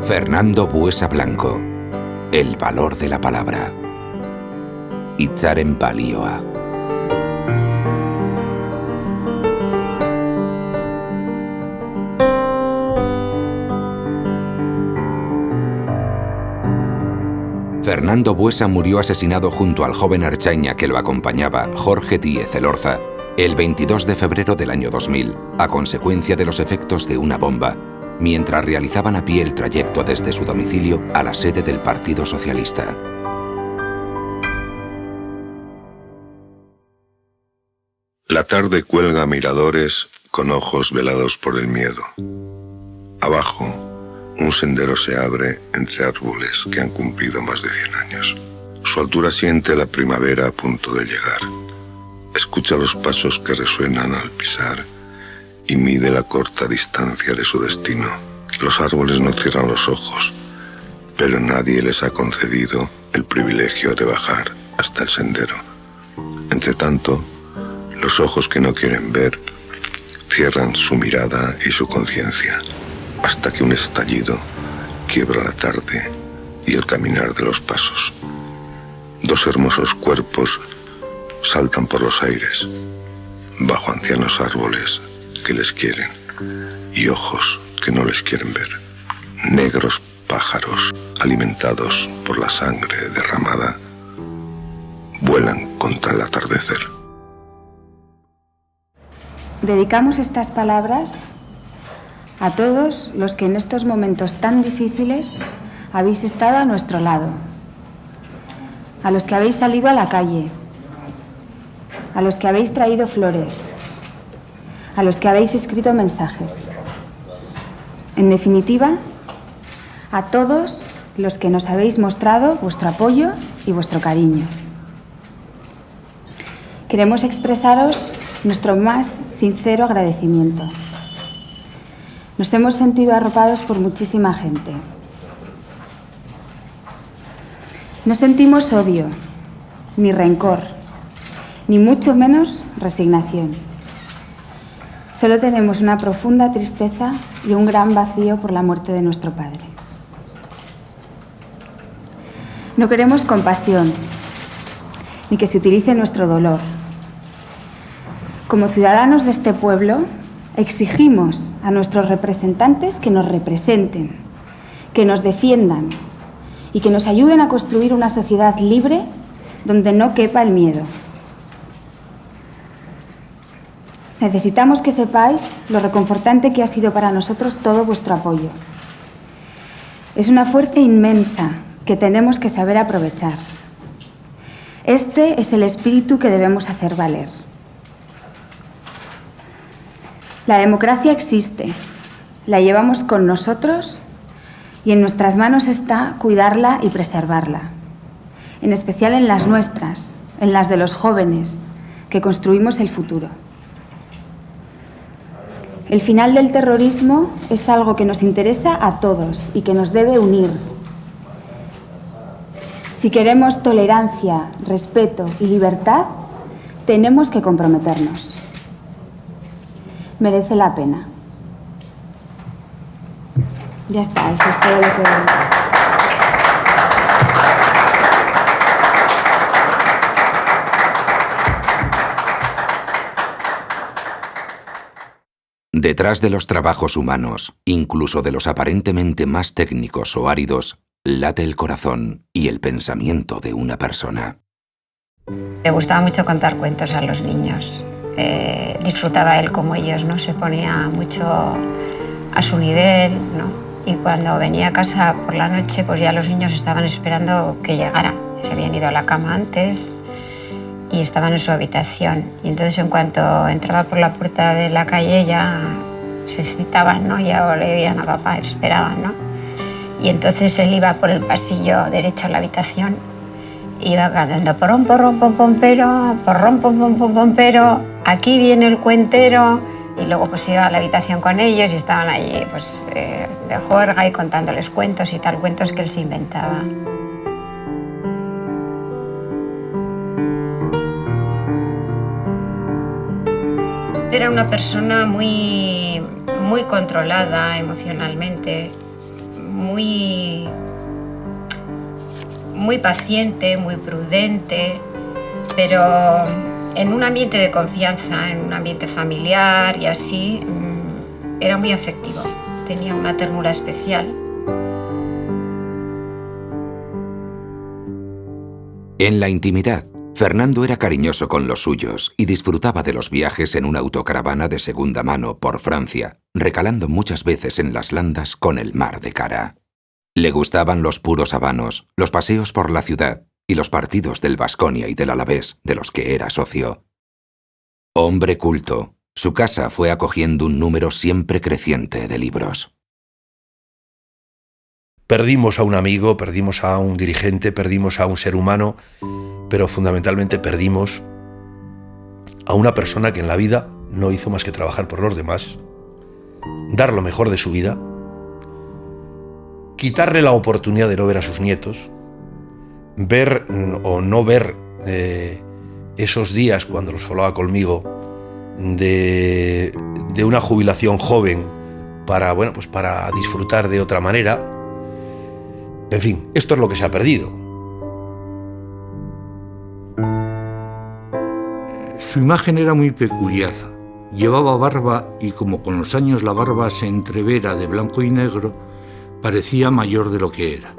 Fernando Buesa Blanco. El valor de la palabra. Itzaren balioa. Fernando Buesa murió asesinado junto al joven ertzaina que lo acompañaba, Jorge Díez Elorza, el 22 de febrero del año 2000, a consecuencia de los efectos de una bomba, mientras realizaban a pie el trayecto desde su domicilio a la sede del Partido Socialista. La tarde cuelga miradores con ojos velados por el miedo. Abajo, un sendero se abre entre árboles que han cumplido más de 100 años. Su altura siente la primavera a punto de llegar. Escucha los pasos que resuenan al pisar y mide la corta distancia de su destino. Los árboles no cierran los ojos, pero nadie les ha concedido el privilegio de bajar hasta el sendero. Entretanto, los ojos que no quieren ver cierran su mirada y su conciencia, hasta que un estallido quiebra la tarde y el caminar de los pasos. Dos hermosos cuerpos saltan por los aires, bajo ancianos árboles que les quieren y ojos que no les quieren ver. Negros pájaros, alimentados por la sangre derramada, vuelan contra el atardecer. Dedicamos estas palabras a todos los que en estos momentos tan difíciles habéis estado a nuestro lado, a los que habéis salido a la calle, a los que habéis traído flores, a los que habéis escrito mensajes. En definitiva, a todos los que nos habéis mostrado vuestro apoyo y vuestro cariño. Queremos expresaros nuestro más sincero agradecimiento. Nos hemos sentido arropados por muchísima gente. No sentimos odio, ni rencor, ni mucho menos resignación. Solo tenemos una profunda tristeza y un gran vacío por la muerte de nuestro padre. No queremos compasión, ni que se utilice nuestro dolor. Como ciudadanos de este pueblo, exigimos a nuestros representantes que nos representen, que nos defiendan y que nos ayuden a construir una sociedad libre donde no quepa el miedo. Necesitamos que sepáis lo reconfortante que ha sido para nosotros todo vuestro apoyo. Es una fuerza inmensa que tenemos que saber aprovechar. Este es el espíritu que debemos hacer valer. La democracia existe, la llevamos con nosotros y en nuestras manos está cuidarla y preservarla, en especial en las nuestras, en las de los jóvenes, que construimos el futuro. El final del terrorismo es algo que nos interesa a todos y que nos debe unir. Si queremos tolerancia, respeto y libertad, tenemos que comprometernos. Merece la pena. Ya está, eso es todo lo que... Detrás de los trabajos humanos, incluso de los aparentemente más técnicos o áridos, late el corazón y el pensamiento de una persona. Le gustaba mucho contar cuentos a los niños. Disfrutaba él como ellos, ¿no? Se ponía mucho a su nivel, ¿no? Y cuando venía a casa por la noche, pues ya los niños estaban esperando que llegara. Se habían ido a la cama antes y estaban en su habitación. Y entonces, en cuanto entraba por la puerta de la calle, ya se excitaban, ¿no? Ya le veían a papá, esperaban, ¿no? Y entonces él iba por el pasillo derecho a la habitación, iba cantando porrón, porrón, pom, pompero, porrón, pom, pom, pom, pompero, aquí viene el cuentero. Y luego pues iba a la habitación con ellos y estaban allí pues de juerga y contándoles cuentos y tal, cuentos que él se inventaba. Era una persona muy controlada emocionalmente, muy paciente, muy prudente, pero en un ambiente de confianza, en un ambiente familiar y así, era muy afectivo, tenía una ternura especial. En la intimidad, Fernando era cariñoso con los suyos y disfrutaba de los viajes en una autocaravana de segunda mano por Francia, recalando muchas veces en las landas con el mar de cara. Le gustaban los puros habanos, los paseos por la ciudad y los partidos del Baskonia y del Alavés, de los que era socio. Hombre culto, su casa fue acogiendo un número siempre creciente de libros. Perdimos a un amigo, perdimos a un dirigente, perdimos a un ser humano, pero fundamentalmente perdimos a una persona que en la vida no hizo más que trabajar por los demás, dar lo mejor de su vida, quitarle la oportunidad de no ver a sus nietos, ver o no ver esos días cuando los hablaba conmigo de una jubilación joven para disfrutar de otra manera. En fin, esto es lo que se ha perdido. Su imagen era muy peculiar. Llevaba barba y como con los años la barba se entrevera de blanco y negro, parecía mayor de lo que era.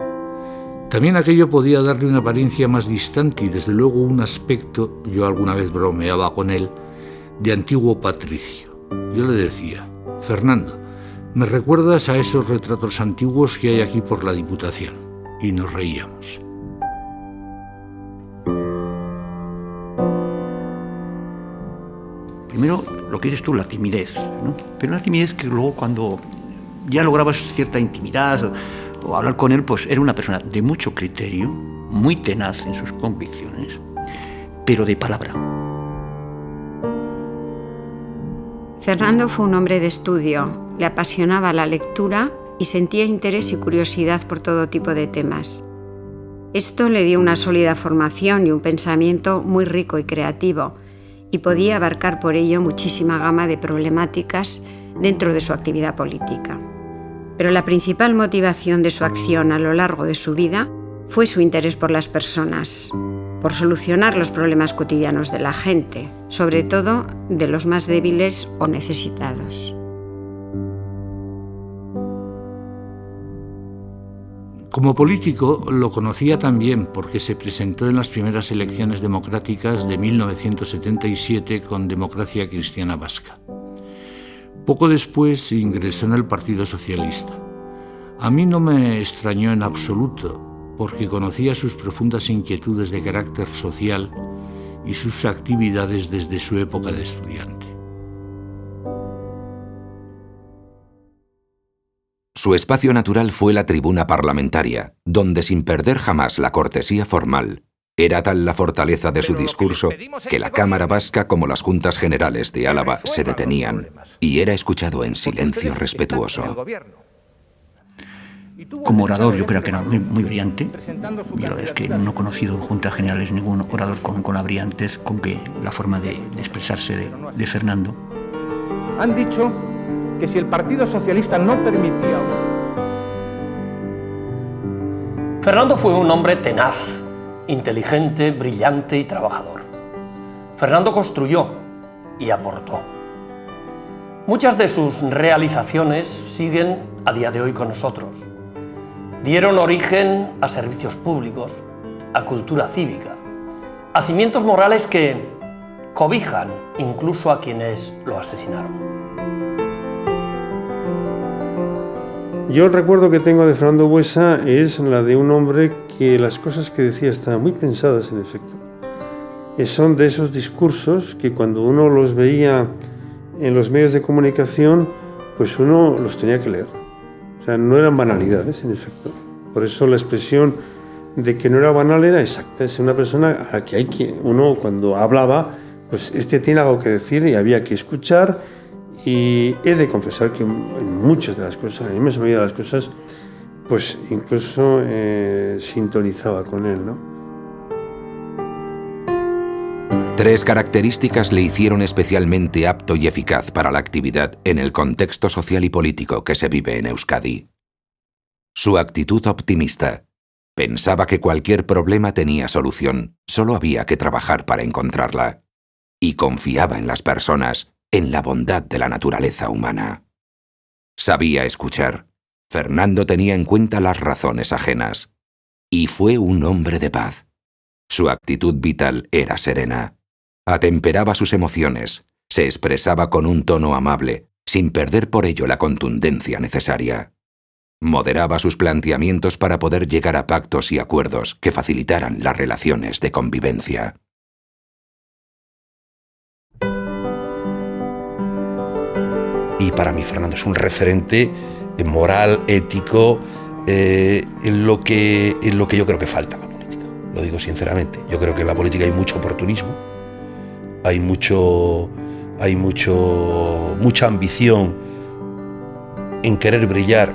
También aquello podía darle una apariencia más distante y desde luego un aspecto, yo alguna vez bromeaba con él, de antiguo patricio. Yo le decía: Fernando, me recuerdas a esos retratos antiguos que hay aquí por la Diputación. Y nos reíamos. Primero, lo que dices tú, la timidez, ¿no? Pero una timidez que luego cuando ya lograbas cierta intimidad o hablar con él, pues era una persona de mucho criterio, muy tenaz en sus convicciones, pero de palabra. Fernando fue un hombre de estudio, le apasionaba la lectura y sentía interés y curiosidad por todo tipo de temas. Esto le dio una sólida formación y un pensamiento muy rico y creativo, y podía abarcar por ello muchísima gama de problemáticas dentro de su actividad política. Pero la principal motivación de su acción a lo largo de su vida fue su interés por las personas, por solucionar los problemas cotidianos de la gente, sobre todo de los más débiles o necesitados. Como político lo conocía también porque se presentó en las primeras elecciones democráticas de 1977 con Democracia Cristiana Vasca. Poco después ingresó en el Partido Socialista. A mí no me extrañó en absoluto, porque conocía sus profundas inquietudes de carácter social y sus actividades desde su época de estudiante. Su espacio natural fue la tribuna parlamentaria, donde sin perder jamás la cortesía formal, era tal la fortaleza de su discurso que la Cámara Vasca como las Juntas Generales de Álava se detenían y era escuchado en silencio respetuoso. Como orador yo creo que era muy brillante. Yo la verdad es que no he conocido en Juntas Generales ningún orador con la brillantez, con que la forma de expresarse de Fernando. Han dicho que si el Partido Socialista no permitía... Fernando fue un hombre tenaz, inteligente, brillante y trabajador. Fernando construyó y aportó. Muchas de sus realizaciones siguen a día de hoy con nosotros. Dieron origen a servicios públicos, a cultura cívica, a cimientos morales que cobijan incluso a quienes lo asesinaron. Yo el recuerdo que tengo de Fernando Buesa es la de un hombre que las cosas que decía estaban muy pensadas, en efecto. Son de esos discursos que cuando uno los veía en los medios de comunicación, pues uno los tenía que leer. O sea, no eran banalidades, en efecto. Por eso la expresión de que no era banal era exacta. Es una persona a la que hay que, uno cuando hablaba, pues tiene algo que decir y había que escuchar. Y he de confesar que en muchas de las cosas, en la inmensa mayoría de las cosas, pues incluso sintonizaba con él, ¿no? 3 características le hicieron especialmente apto y eficaz para la actividad en el contexto social y político que se vive en Euskadi. Su actitud optimista. Pensaba que cualquier problema tenía solución, solo había que trabajar para encontrarla. Y confiaba en las personas, en la bondad de la naturaleza humana. Sabía escuchar. Fernando tenía en cuenta las razones ajenas. Y fue un hombre de paz. Su actitud vital era serena. Atemperaba sus emociones, se expresaba con un tono amable, sin perder por ello la contundencia necesaria. Moderaba sus planteamientos para poder llegar a pactos y acuerdos que facilitaran las relaciones de convivencia. Y para mí Fernando es un referente moral, ético, en lo que yo creo que falta en la política. Lo digo sinceramente. Yo creo que en la política hay mucho oportunismo, hay mucha ambición en querer brillar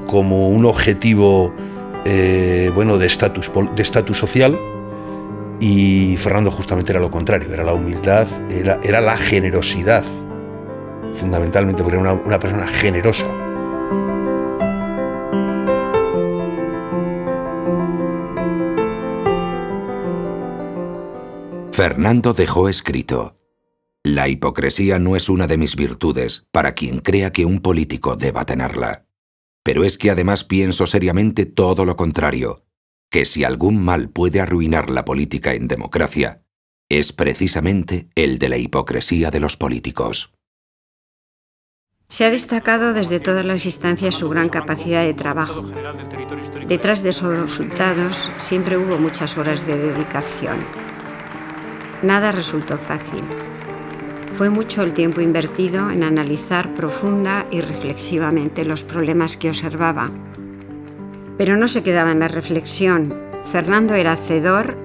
como un objetivo de estatus social, y Fernando justamente era lo contrario, era la humildad, era la generosidad, fundamentalmente, porque era una persona generosa. Fernando dejó escrito: la hipocresía no es una de mis virtudes para quien crea que un político deba tenerla. Pero es que además pienso seriamente todo lo contrario, que si algún mal puede arruinar la política en democracia, es precisamente el de la hipocresía de los políticos. Se ha destacado desde todas las instancias su gran capacidad de trabajo. Detrás de esos resultados siempre hubo muchas horas de dedicación. Nada resultó fácil. Fue mucho el tiempo invertido en analizar profunda y reflexivamente los problemas que observaba. Pero no se quedaba en la reflexión. Fernando era hacedor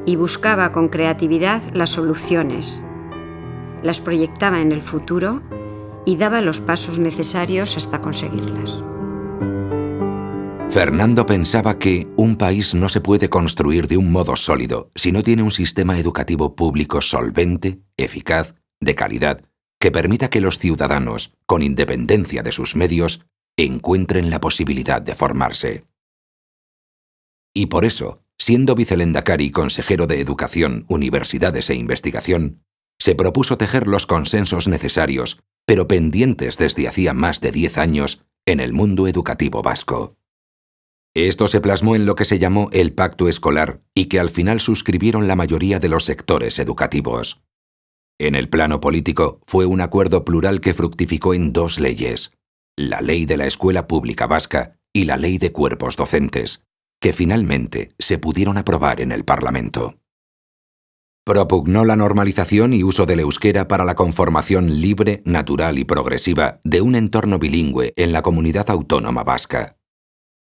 y buscaba con creatividad las soluciones. Las proyectaba en el futuro y daba los pasos necesarios hasta conseguirlas. Fernando pensaba que un país no se puede construir de un modo sólido si no tiene un sistema educativo público solvente, eficaz, de calidad, que permita que los ciudadanos, con independencia de sus medios, encuentren la posibilidad de formarse. Y por eso, siendo vicelendakari y consejero de Educación, Universidades e Investigación, se propuso tejer los consensos necesarios, pero pendientes desde hacía más de 10 años, en el mundo educativo vasco. Esto se plasmó en lo que se llamó el Pacto Escolar y que al final suscribieron la mayoría de los sectores educativos. En el plano político fue un acuerdo plural que fructificó en 2 leyes, la Ley de la Escuela Pública Vasca y la Ley de Cuerpos Docentes, que finalmente se pudieron aprobar en el Parlamento. Propugnó la normalización y uso del euskera para la conformación libre, natural y progresiva de un entorno bilingüe en la comunidad autónoma vasca.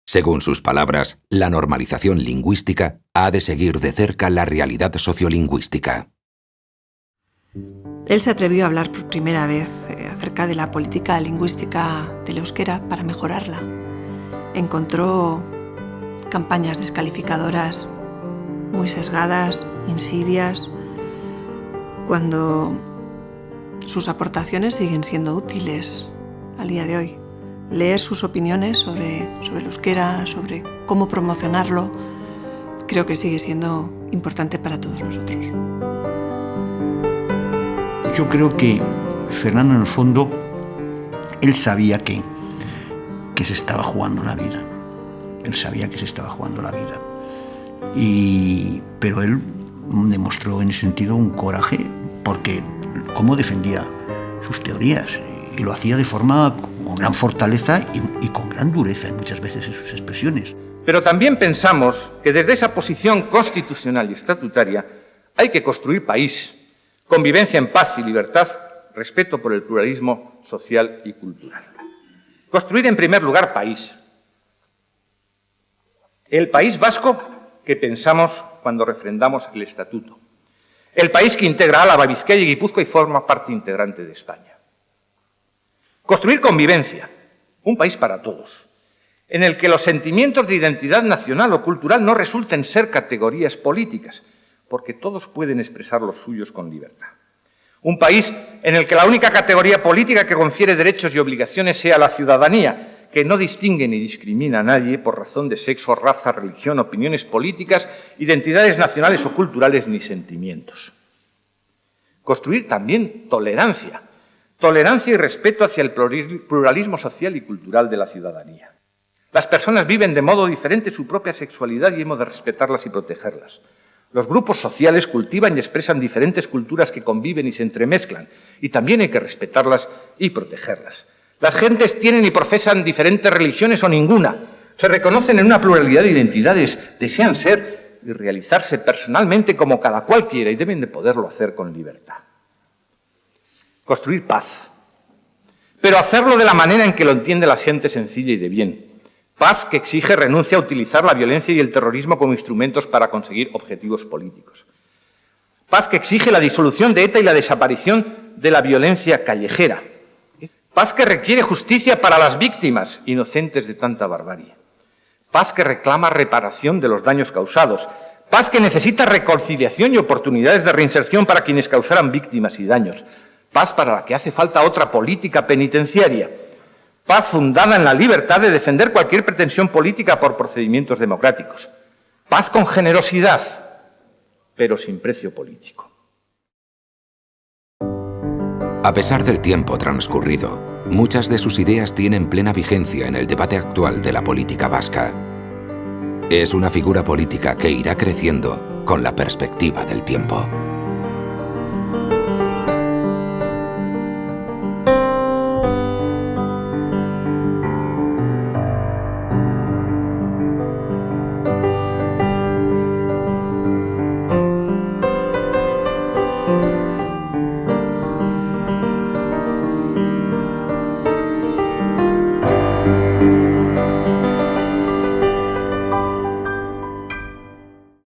Según sus palabras, la normalización lingüística ha de seguir de cerca la realidad sociolingüística. Él se atrevió a hablar por primera vez acerca de la política lingüística del euskera para mejorarla. Encontró campañas descalificadoras muy sesgadas, insidias, cuando sus aportaciones siguen siendo útiles al día de hoy. Leer sus opiniones sobre el euskera, sobre cómo promocionarlo, creo que sigue siendo importante para todos nosotros. Yo creo que Fernando, en el fondo, él sabía que se estaba jugando la vida. Él sabía que se estaba jugando la vida. Pero él demostró en ese sentido un coraje, porque cómo defendía sus teorías, y lo hacía de forma con gran fortaleza y con gran dureza muchas veces en sus expresiones. Pero también pensamos que desde esa posición constitucional y estatutaria hay que construir país, convivencia en paz y libertad, respeto por el pluralismo social y cultural. Construir en primer lugar país. El país vasco que pensamos cuando refrendamos el estatuto. El país que integra Álava, Vizcaya y Guipúzcoa y forma parte integrante de España. Construir convivencia, un país para todos, en el que los sentimientos de identidad nacional o cultural no resulten ser categorías políticas, porque todos pueden expresar los suyos con libertad. Un país en el que la única categoría política que confiere derechos y obligaciones sea la ciudadanía, que no distingue ni discrimina a nadie por razón de sexo, raza, religión, opiniones políticas, identidades nacionales o culturales ni sentimientos. Construir también tolerancia. Tolerancia y respeto hacia el pluralismo social y cultural de la ciudadanía. Las personas viven de modo diferente su propia sexualidad y hemos de respetarlas y protegerlas. Los grupos sociales cultivan y expresan diferentes culturas que conviven y se entremezclan, y también hay que respetarlas y protegerlas. Las gentes tienen y profesan diferentes religiones o ninguna, se reconocen en una pluralidad de identidades, desean ser y realizarse personalmente como cada cual quiera y deben de poderlo hacer con libertad. Construir paz, pero hacerlo de la manera en que lo entiende la gente sencilla y de bien. Paz que exige renuncia a utilizar la violencia y el terrorismo como instrumentos para conseguir objetivos políticos. Paz que exige la disolución de ETA y la desaparición de la violencia callejera. Paz que requiere justicia para las víctimas inocentes de tanta barbarie. Paz que reclama reparación de los daños causados. Paz que necesita reconciliación y oportunidades de reinserción para quienes causaran víctimas y daños. Paz para la que hace falta otra política penitenciaria. Paz fundada en la libertad de defender cualquier pretensión política por procedimientos democráticos. Paz con generosidad, pero sin precio político. A pesar del tiempo transcurrido, muchas de sus ideas tienen plena vigencia en el debate actual de la política vasca. Es una figura política que irá creciendo con la perspectiva del tiempo.